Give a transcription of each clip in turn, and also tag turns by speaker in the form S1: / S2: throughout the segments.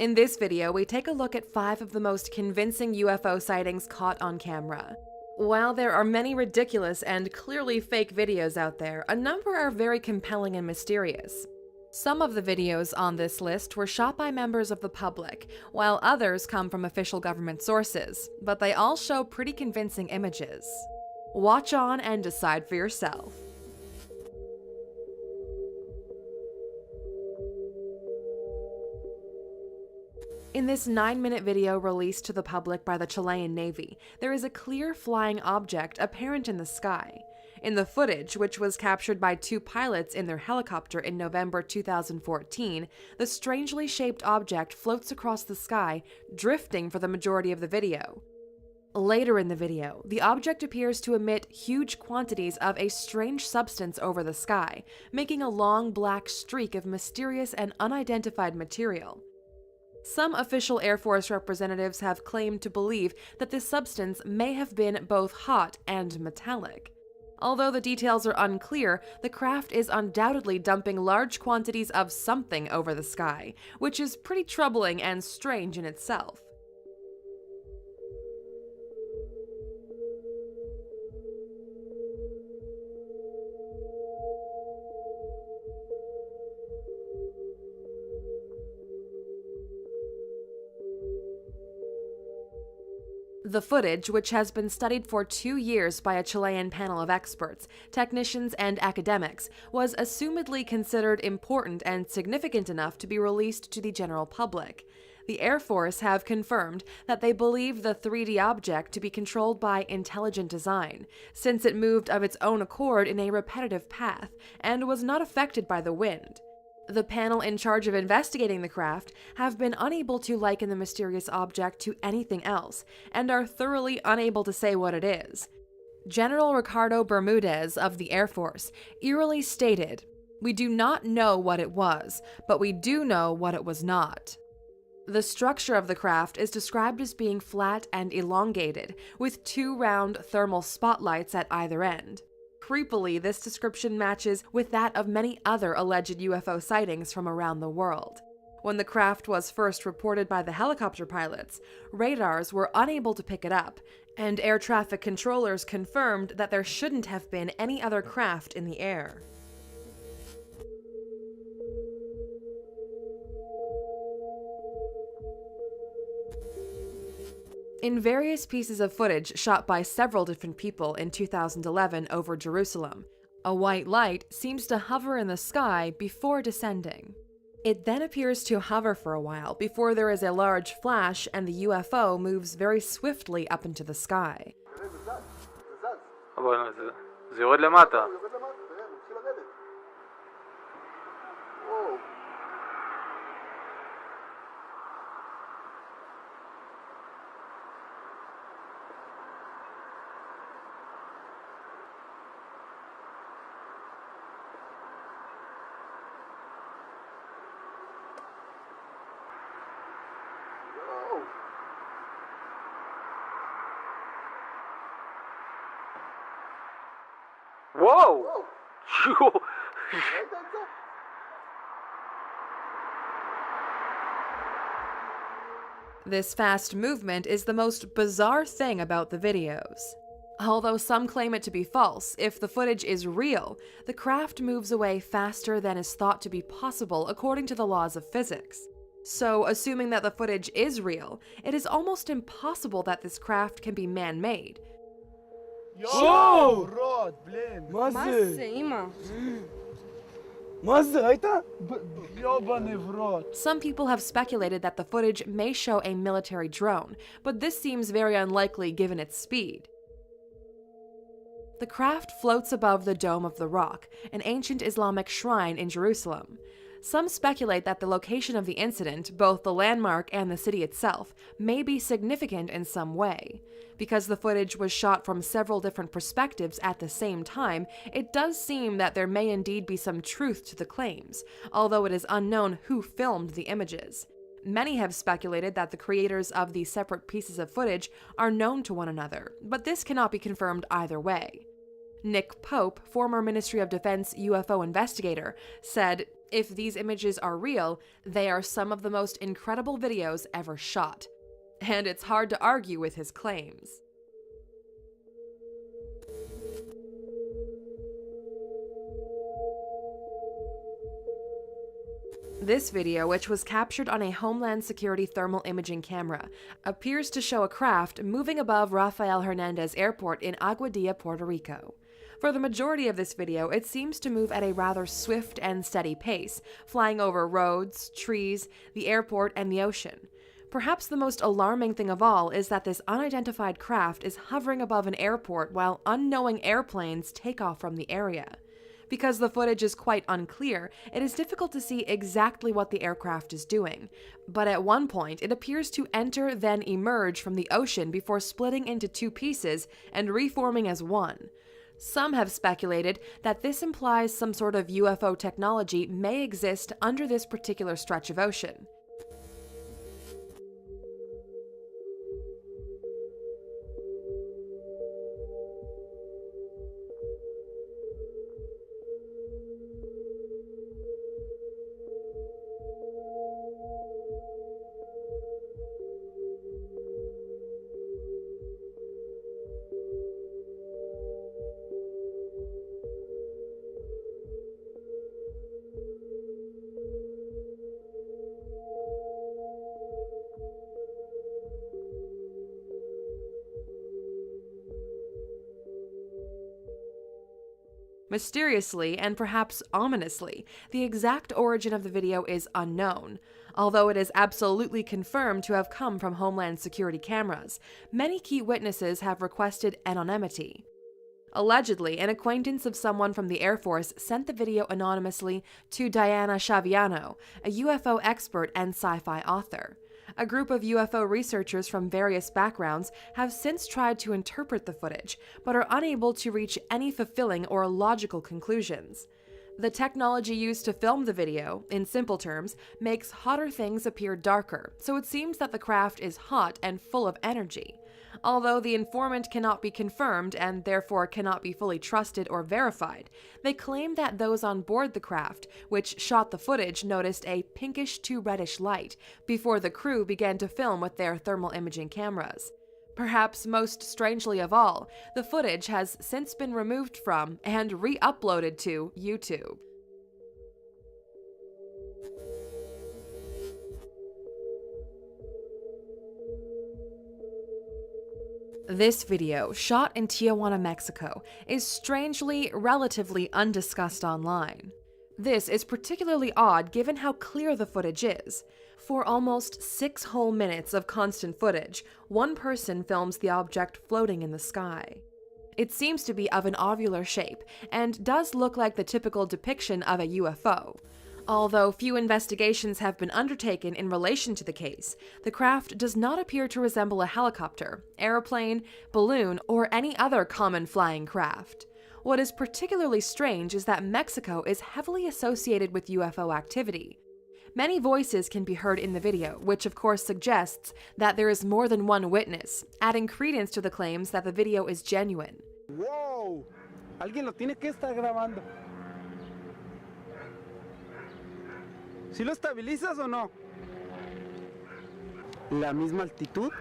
S1: In this video, we take a look at 5 of the most convincing UFO sightings caught on camera. While there are many ridiculous and clearly fake videos out there, a number are very compelling and mysterious. Some of the videos on this list were shot by members of the public, while others come from official government sources, but they all show pretty convincing images. Watch on and decide for yourself. In this 9-minute video released to the public by the Chilean Navy, there is a clear flying object apparent in the sky. In the footage, which was captured by 2 pilots in their helicopter in November 2014, the strangely shaped object floats across the sky, drifting for the majority of the video. Later in the video, the object appears to emit huge quantities of a strange substance over the sky, making a long black streak of mysterious and unidentified material. Some official Air Force representatives have claimed to believe that this substance may have been both hot and metallic. Although the details are unclear, the craft is undoubtedly dumping large quantities of something over the sky, which is pretty troubling and strange in itself. The footage, which has been studied for 2 years by a Chilean panel of experts, technicians, and academics, was assumedly considered important and significant enough to be released to the general public. The Air Force have confirmed that they believe the 3D object to be controlled by intelligent design, since it moved of its own accord in a repetitive path and was not affected by the wind. The panel in charge of investigating the craft have been unable to liken the mysterious object to anything else, and are thoroughly unable to say what it is. General Ricardo Bermudez of the Air Force eerily stated, "We do not know what it was, but we do know what it was not." The structure of the craft is described as being flat and elongated, with 2 round thermal spotlights at either end. Creepily, this description matches with that of many other alleged UFO sightings from around the world. When the craft was first reported by the helicopter pilots, radars were unable to pick it up, and air traffic controllers confirmed that there shouldn't have been any other craft in the air. In various pieces of footage shot by several different people in 2011 over Jerusalem, a white light seems to hover in the sky before descending. It then appears to hover for a while before there is a large flash and the UFO moves very swiftly up into the sky.
S2: Whoa!
S1: This fast movement is the most bizarre thing about the videos. Although some claim it to be false, if the footage is real, the craft moves away faster than is thought to be possible according to the laws of physics. So, assuming that the footage is real, it is almost impossible that this craft can be man-made.
S3: Yo!
S1: Some people have speculated that the footage may show a military drone, but this seems very unlikely given its speed. The craft floats above the Dome of the Rock, an ancient Islamic shrine in Jerusalem. Some speculate that the location of the incident, both the landmark and the city itself, may be significant in some way. Because the footage was shot from several different perspectives at the same time, it does seem that there may indeed be some truth to the claims, although it is unknown who filmed the images. Many have speculated that the creators of the separate pieces of footage are known to one another, but this cannot be confirmed either way. Nick Pope, former Ministry of Defense UFO investigator, said, "If these images are real, they are some of the most incredible videos ever shot." And it's hard to argue with his claims. This video, which was captured on a Homeland Security thermal imaging camera, appears to show a craft moving above Rafael Hernandez Airport in Aguadilla, Puerto Rico. For the majority of this video, it seems to move at a rather swift and steady pace, flying over roads, trees, the airport, and the ocean. Perhaps the most alarming thing of all is that this unidentified craft is hovering above an airport while unknowing airplanes take off from the area. Because the footage is quite unclear, it is difficult to see exactly what the aircraft is doing. But at one point, it appears to enter, then emerge from the ocean before splitting into two pieces and reforming as one. Some have speculated that this implies some sort of UFO technology may exist under this particular stretch of ocean. Mysteriously, and perhaps ominously, the exact origin of the video is unknown. Although it is absolutely confirmed to have come from Homeland Security cameras, many key witnesses have requested anonymity. Allegedly, an acquaintance of someone from the Air Force sent the video anonymously to Diana Chaviano, a UFO expert and sci-fi author. A group of UFO researchers from various backgrounds have since tried to interpret the footage, but are unable to reach any fulfilling or logical conclusions. The technology used to film the video, in simple terms, makes hotter things appear darker, so it seems that the craft is hot and full of energy. Although the informant cannot be confirmed and therefore cannot be fully trusted or verified, they claim that those on board the craft, which shot the footage, noticed a pinkish to reddish light before the crew began to film with their thermal imaging cameras. Perhaps most strangely of all, the footage has since been removed from and re-uploaded to YouTube. This video, shot in Tijuana, Mexico, is strangely, relatively undiscussed online. This is particularly odd given how clear the footage is. For almost 6 whole minutes of constant footage, one person films the object floating in the sky. It seems to be of an ovular shape, and does look like the typical depiction of a UFO. Although few investigations have been undertaken in relation to the case, the craft does not appear to resemble a helicopter, airplane, balloon, or any other common flying craft. What is particularly strange is that Mexico is heavily associated with UFO activity. Many voices can be heard in the video, which of course suggests that there is more than one witness, adding credence to the claims that the video is genuine.
S3: ¡Wow! Alguien lo tiene que estar grabando. ¿Sí lo estabilizas o no? La misma altitud,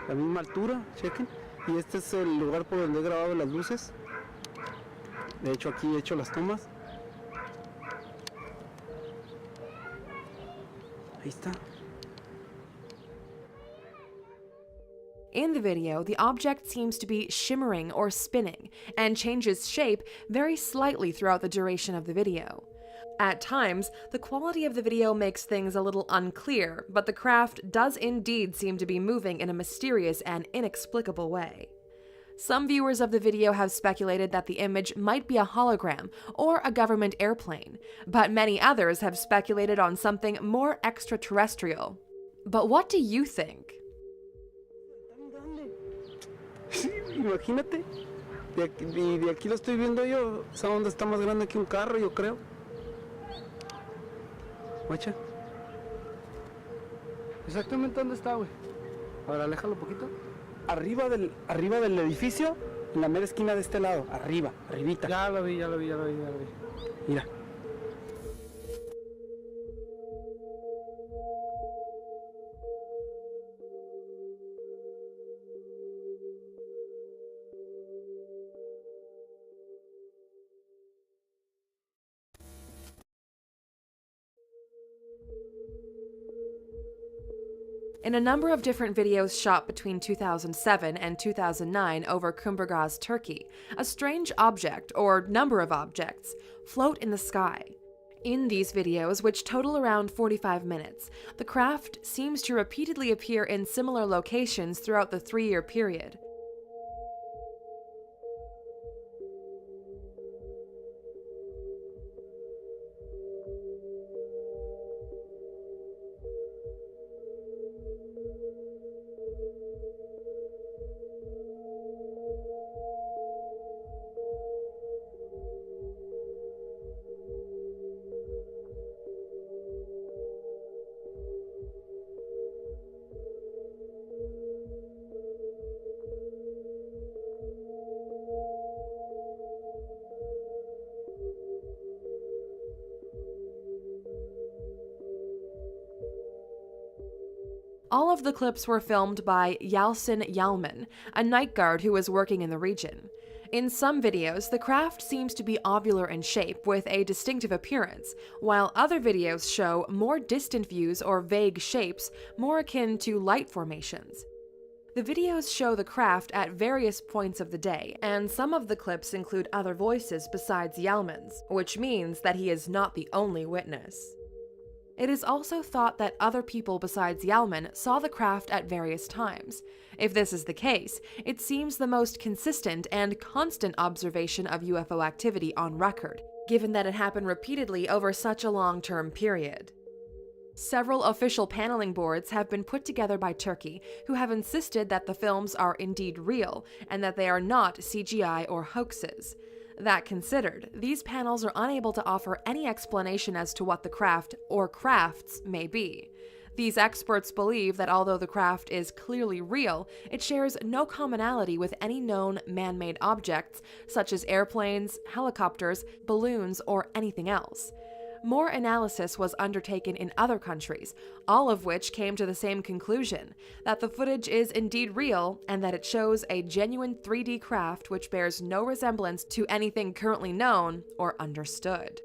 S3: la misma altura, chequen. Y este es el lugar por donde he grabado las luces. De hecho, aquí he hecho las tomas. Ahí está.
S1: In the video, the object seems to be shimmering or spinning, and changes shape very slightly throughout the duration of the video. At times, the quality of the video makes things a little unclear, but the craft does indeed seem to be moving in a mysterious and inexplicable way. Some viewers of the video have speculated that the image might be a hologram or a government airplane, but many others have speculated on something more extraterrestrial. But what do you think?
S3: Imagínate, de aquí lo estoy viendo yo, esa onda está más grande que un carro, yo creo. Guacha. Exactamente dónde está, güey. Ahora aléjalo un poquito. Arriba del edificio En la mera esquina de este lado, arriba, arribita.
S2: Ya lo vi, ya lo vi, ya lo vi, ya lo vi.
S3: Mira.
S1: In a number of different videos shot between 2007 and 2009 over Kumburgaz, Turkey, a strange object, or number of objects, float in the sky. In these videos, which total around 45 minutes, the craft seems to repeatedly appear in similar locations throughout the 3-year period. All of the clips were filmed by Yalcin, a night guard who was working in the region. In some videos, the craft seems to be ovular in shape with a distinctive appearance, while other videos show more distant views or vague shapes more akin to light formations. The videos show the craft at various points of the day, and some of the clips include other voices besides Yalman's, which means that he is not the only witness. It is also thought that other people besides Yalman saw the craft at various times. If this is the case, it seems the most consistent and constant observation of UFO activity on record, given that it happened repeatedly over such a long-term period. Several official paneling boards have been put together by Turkey, who have insisted that the films are indeed real and that they are not CGI or hoaxes. That considered, these panels are unable to offer any explanation as to what the craft or crafts may be. These experts believe that although the craft is clearly real, it shares no commonality with any known man-made objects, such as airplanes, helicopters, balloons, or anything else. More analysis was undertaken in other countries, all of which came to the same conclusion, that the footage is indeed real and that it shows a genuine 3D craft which bears no resemblance to anything currently known or understood.